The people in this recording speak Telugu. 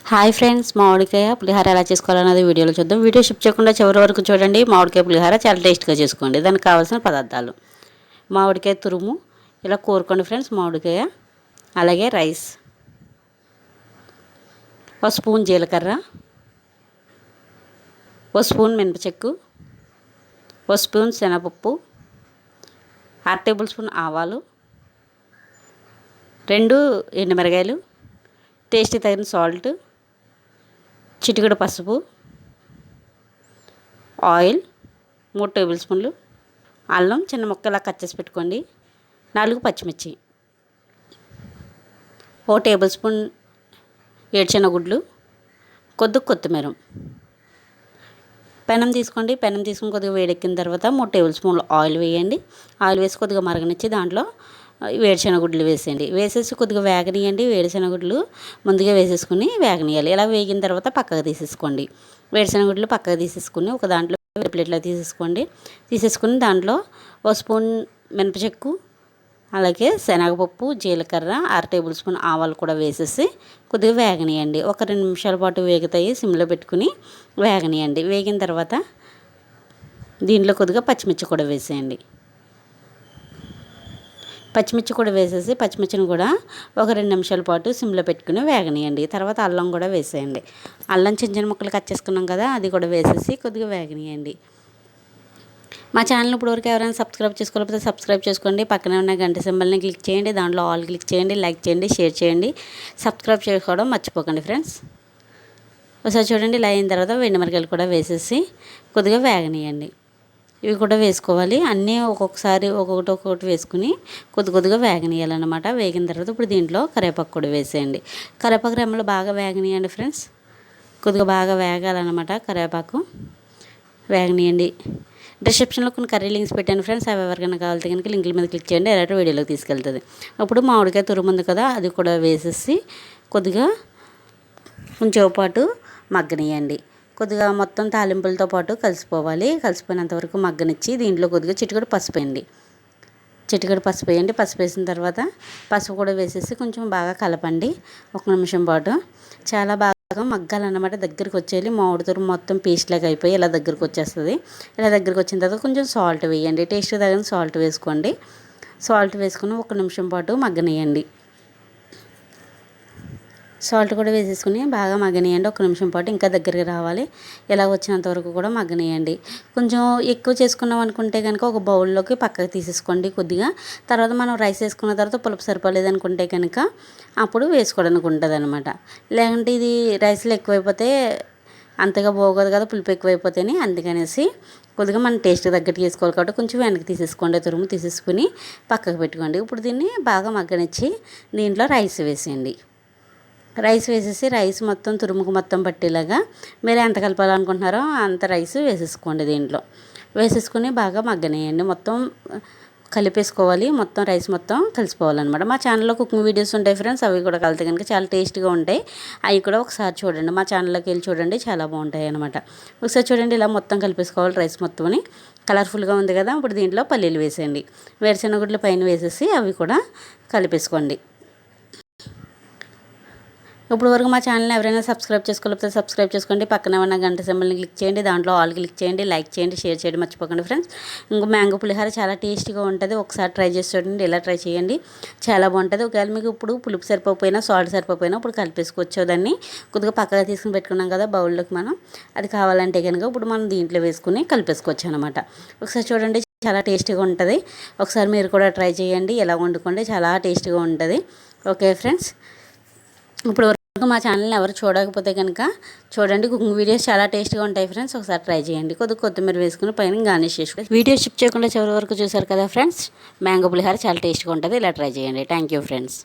హాయ్ ఫ్రెండ్స్, మామిడికాయ పులిహోర ఎలా చేసుకోవాలన్నది వీడియోలో చూద్దాం. వీడియో షిప్ చేయకుండా చివరి వరకు చూడండి. మామిడికాయ పులిహోర చాలా టేస్ట్గా చేసుకోండి. దానికి కావాల్సిన పదార్థాలు: మామిడికాయ తురుము ఇలా కోరుకోండి ఫ్రెండ్స్. మామిడికాయ, అలాగే రైస్, ఒక స్పూన్ జీలకర్ర, ఒక స్పూన్ మినపచెక్కు, ఒక స్పూన్ శనగపప్పు, 1/2 టేబుల్ స్పూన్ ఆవాలు, 2 ఎండుమిరగాయలు, టేస్ట్కి తగిన సాల్ట్, చిటికెడు పసుపు, ఆయిల్ 3 టేబుల్ స్పూన్లు, అల్లం చిన్న ముక్కలా కట్ చేసి పెట్టుకోండి, 4 పచ్చిమిర్చి, 1 టేబుల్ స్పూన్ ఏడ్చెనగుడ్లు, కొత్తిమీర. పెనం తీసుకోండి. పెనం తీసుకుని కొద్దిగా వేడెక్కిన తర్వాత 3 టేబుల్ స్పూన్లు ఆయిల్ వేయండి. ఆయిల్ వేసి కొద్దిగా మరగనిచ్చి దాంట్లో వేరుశెనగగుడ్లు వేసేయండి. వేసేసి కొద్దిగా వేగనీయండి. వేరుశెనగగుడ్లు ముందుగా వేసేసుకుని వేగనీయాలి. ఇలా వేగిన తర్వాత పక్కకు తీసేసుకోండి. వేరుశెనగగుడ్లు పక్కకు తీసేసుకుని ఒక దాంట్లో ప్లేట్లో తీసేసుకుని దాంట్లో 1 స్పూన్ మినపచెక్కు, అలాగే శనగపప్పు, జీలకర్ర, 1/2 టేబుల్ స్పూన్ ఆవాలు కూడా వేసేసి కొద్దిగా వేగనీయండి. ఒక 2 నిమిషాల పాటు వేగుతాయి. సిమ్లో పెట్టుకుని వేగనీయండి. వేగిన తర్వాత దీంట్లో కొద్దిగా పచ్చిమిర్చి కూడా వేసేయండి. పచ్చిమిర్చి కూడా వేసేసి పచ్చిమిర్చిని కూడా ఒక 2 నిమిషాల పాటు సిమ్లో పెట్టుకుని వేగనీయండి. తర్వాత అల్లం కూడా వేసేయండి. అల్లం చిన్న చిన్న ముక్కలు కట్ చేసుకున్నాం కదా, అది కూడా వేసేసి కొద్దిగా వేగనీయండి. మా ఛానల్ ఇప్పటివరకు ఎవరైనా సబ్స్క్రైబ్ చేసుకోకపోతే సబ్స్క్రైబ్ చేసుకోండి. పక్కనే ఉన్న గంట సింబల్ని క్లిక్ చేయండి. దాంట్లో ఆల్ క్లిక్ చేయండి. లైక్ చేయండి, షేర్ చేయండి. సబ్స్క్రైబ్ చేసుకోవడం మర్చిపోకండి ఫ్రెండ్స్. ఒకసారి చూడండి. ఇలా అయిన తర్వాత ఎండుమిరపకాయలు కూడా వేసేసి కొద్దిగా వేగనీయండి. ఇవి కూడా వేసుకోవాలి. అన్నీ ఒక్కొక్కసారి ఒక్కొక్కటి వేసుకుని కొద్దిగా వేగనీయాలన్నమాట. వేగిన తర్వాత ఇప్పుడు దీంట్లో కరివేపాకు కూడా వేసేయండి. కరివేపాకు రెమ్మలు బాగా వేగనీయండి ఫ్రెండ్స్. కొద్దిగా బాగా వేగాలన్నమాట. కరివేపాకు వేగనీయండి. డిస్క్రిప్షన్లో కొన్ని కర్రీ లింక్స్ పెట్టాను ఫ్రెండ్స్. అవి ఎవరికైనా కావాలితే కనుక లింకుల మీద క్లిక్ చేయండి. డైరెక్ట్ వీడియోలోకి తీసుకెళ్తుంది. అప్పుడు మామిడికాయ తురుము ఉంది కదా, అది కూడా వేసేసి కొద్దిగా కొంచెం పాటు మగ్గనీయండి. కొద్దిగా మొత్తం తాలింపులతో పాటు కలిసిపోవాలి. కలిసిపోయినంత వరకు మగ్గనిచ్చి దీంట్లో కొద్దిగా చిటికెడు పసుపు వేయండి. పసుపు వేసిన తర్వాత పసుపు కూడా వేసేసి కొంచెం బాగా కలపండి. 1 నిమిషం పాటు. చాలా బాగా మగ్గాలన్నమాట. దగ్గరికి వచ్చేయాలి. మామిడి తురుము మొత్తం పేస్ట్ లాగా అయిపోయి ఇలా దగ్గరికి వచ్చేస్తుంది. ఇలా దగ్గరికి వచ్చిన తర్వాత కొంచెం సాల్ట్ వేయండి. టేస్ట్ తగిన సాల్ట్ వేసుకోండి. సాల్ట్ వేసుకుని 1 నిమిషం పాటు మగ్గనియండి. సాల్ట్ కూడా వేసేసుకుని బాగా మగ్గనియండి. 1 నిమిషం పాటు ఇంకా దగ్గరికి రావాలి. ఇలా వచ్చినంత వరకు కూడా మగ్గనియండి. కొంచెం ఎక్కువ చేసుకున్నాం అనుకుంటే కనుక ఒక బౌల్లోకి పక్కకు తీసేసుకోండి కొద్దిగా. తర్వాత మనం రైస్ వేసుకున్న తర్వాత పులుపు సరిపోలేదు అనుకుంటే కనుక అప్పుడు వేసుకోవడానికి ఉంటుంది అనమాట. లేకుంటే ఇది రైస్లో ఎక్కువైపోతే అంతగా బాగోదు కదా, పులుపు ఎక్కువైపోతేనే. అందుకనేసి కొద్దిగా మన టేస్ట్ తగ్గట్టు చేసుకోవాలి కాబట్టి కొంచెం వెనక్కి తీసేసుకోండి. తురుము తీసేసుకుని పక్కకు పెట్టుకోండి. ఇప్పుడు దీన్ని బాగా మగ్గనిచ్చి దీంట్లో రైస్ వేసేయండి. రైస్ వేసేసి రైస్ మొత్తం తురుముకు మొత్తం పట్టేలాగా మీరు ఎంత కలపాలనుకుంటున్నారో అంత రైస్ వేసేసుకోండి. దీంట్లో వేసేసుకుని బాగా మగ్గనేయండి. మొత్తం కలిపేసుకోవాలి. మొత్తం రైస్ మొత్తం కలిసిపోవాలన్నమాట. మా ఛానల్లో కుకింగ్ వీడియోస్ ఉంటాయి ఫ్రెండ్స్. అవి కూడా కలితే కనుక చాలా టేస్ట్గా ఉంటాయి. అవి కూడా ఒకసారి చూడండి. మా ఛానల్లోకి వెళ్ళి చూడండి, చాలా బాగుంటాయి అనమాట. ఒకసారి చూడండి. ఇలా మొత్తం కలిపేసుకోవాలి రైస్ మొత్తంని. కలర్ఫుల్గా ఉంది కదా. ఇప్పుడు దీంట్లో పల్లీలు వేసేయండి. వేరుశెనగగుడ్లు పైన వేసేసి అవి కూడా కలిపేసుకోండి. ఇప్పుడు వరకు మా ఛానల్ని ఎవరైనా సబ్స్క్రైబ్ చేసుకోలేకపోతే సబ్స్క్రైబ్ చేసుకోండి. పక్కనే ఉన్న గంట సింబల్ని క్లిక్ చేయండి. దాంట్లో ఆల్ క్లిక్ చేయండి. లైక్ చేయండి, షేర్ చేయడం మర్చిపోకండి ఫ్రెండ్స్. ఇంకా మ్యాంగో పులిహోర చాలా టేస్టీగా ఉంటుంది. ఒకసారి ట్రై చేసి చూడండి. ఇలా ట్రై చేయండి, చాలా బాగుంటుంది. ఒకవేళ మీకు ఇప్పుడు పులుపు సరిపోయినా సాల్ట్ సరిపోయినా ఇప్పుడు కలిపేసుకోవచ్చు. దాన్ని కొద్దిగా పక్కగా తీసుకుని పెట్టుకున్నాం కదా బౌల్లోకి మనం. అది కావాలంటే కనుక ఇప్పుడు మనం దీంట్లో వేసుకుని కలిపేసుకోవచ్చు అనమాట. ఒకసారి చూడండి, చాలా టేస్టీగా ఉంటుంది. ఒకసారి మీరు కూడా ట్రై చేయండి. ఎలా వండుకోండి, చాలా టేస్టీగా ఉంటుంది. ఓకే ఫ్రెండ్స్, ఇప్పుడు మా ఛానల్ని ఎవరు చూడకపోతే కనుక చూడండి. కుకింగ్ వీడియోస్ చాలా టేస్ట్గా ఉంటాయి ఫ్రెండ్స్. ఒకసారి ట్రై చేయండి. కొత్తిమీర వేసుకుని పైన గార్నిష్ చేసుకోండి. వీడియో షిప్ చేయకుండా చివరి వరకు చూసారు కదా ఫ్రెండ్స్. మ్యాంగో పులిహోర చాలా టేస్ట్గా ఉంటుంది. ఇలా ట్రై చేయండి. Thank you friends.